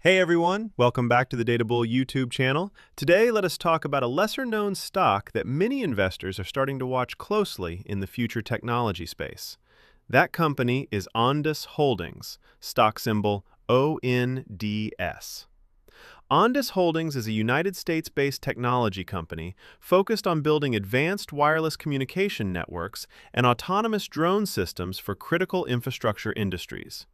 Hey everyone, welcome back to the Data Bull YouTube channel. Today, let us talk about a lesser-known stock that many investors are starting to watch closely in the future technology space. That company is Ondas Holdings, stock symbol ONDS. Ondas Holdings is a United States-based technology company focused on building advanced wireless communication networks and autonomous drone systems for critical infrastructure industries.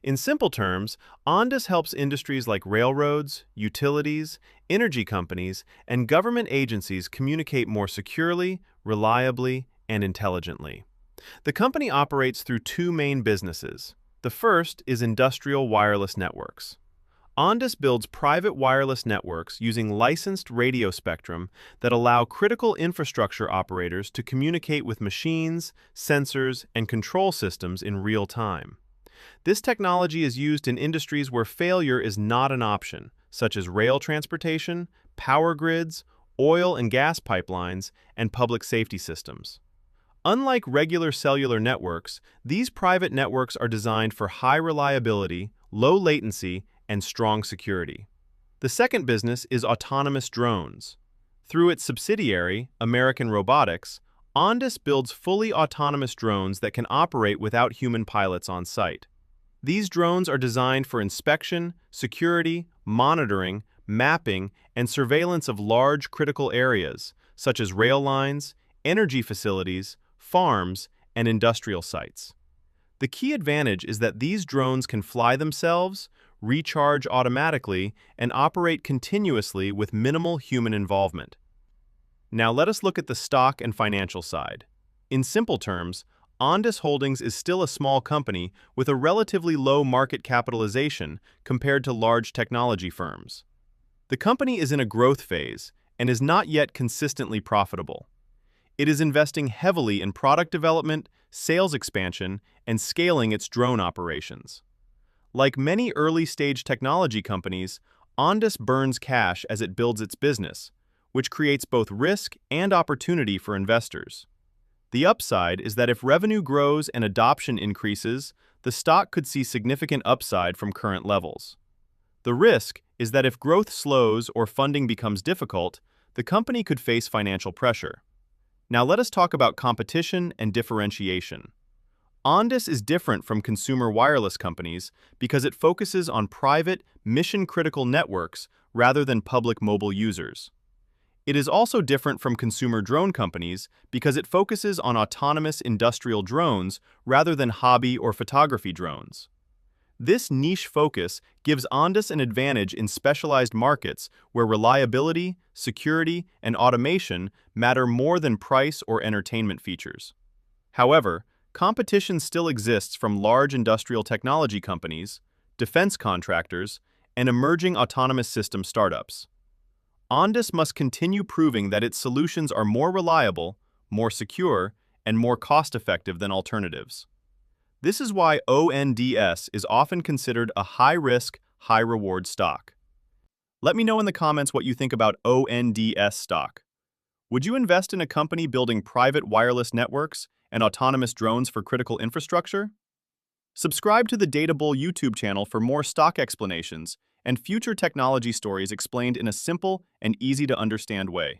In simple terms, Ondas helps industries like railroads, utilities, energy companies, and government agencies communicate more securely, reliably, and intelligently. The company operates through two main businesses. The first is industrial wireless networks. Ondas builds private wireless networks using licensed radio spectrum that allow critical infrastructure operators to communicate with machines, sensors, and control systems in real time. This technology is used in industries where failure is not an option, such as rail transportation, power grids, oil and gas pipelines, and public safety systems. Unlike regular cellular networks, these private networks are designed for high reliability, low latency, and strong security. The second business is autonomous drones. Through its subsidiary, American Robotics, Ondas builds fully autonomous drones that can operate without human pilots on site. These drones are designed for inspection, security, monitoring, mapping, and surveillance of large critical areas, such as rail lines, energy facilities, farms, and industrial sites. The key advantage is that these drones can fly themselves, recharge automatically, and operate continuously with minimal human involvement. Now let us look at the stock and financial side. In simple terms, Ondas Holdings is still a small company with a relatively low market capitalization compared to large technology firms. The company is in a growth phase and is not yet consistently profitable. It is investing heavily in product development, sales expansion, and scaling its drone operations. Like many early-stage technology companies, Ondas burns cash as it builds its business, which creates both risk and opportunity for investors. The upside is that if revenue grows and adoption increases, the stock could see significant upside from current levels. The risk is that if growth slows or funding becomes difficult, the company could face financial pressure. Now let us talk about competition and differentiation. Ondas is different from consumer wireless companies because it focuses on private, mission-critical networks rather than public mobile users. It is also different from consumer drone companies because it focuses on autonomous industrial drones rather than hobby or photography drones. This niche focus gives Ondas an advantage in specialized markets where reliability, security, and automation matter more than price or entertainment features. However, competition still exists from large industrial technology companies, defense contractors, and emerging autonomous system startups. Ondas must continue proving that its solutions are more reliable, more secure, and more cost-effective than alternatives. This is why ONDS is often considered a high-risk, high-reward stock. Let me know in the comments what you think about ONDS stock. Would you invest in a company building private wireless networks and autonomous drones for critical infrastructure? Subscribe to the Data Bull YouTube channel for more stock explanations and future technology stories explained in a simple and easy-to-understand way.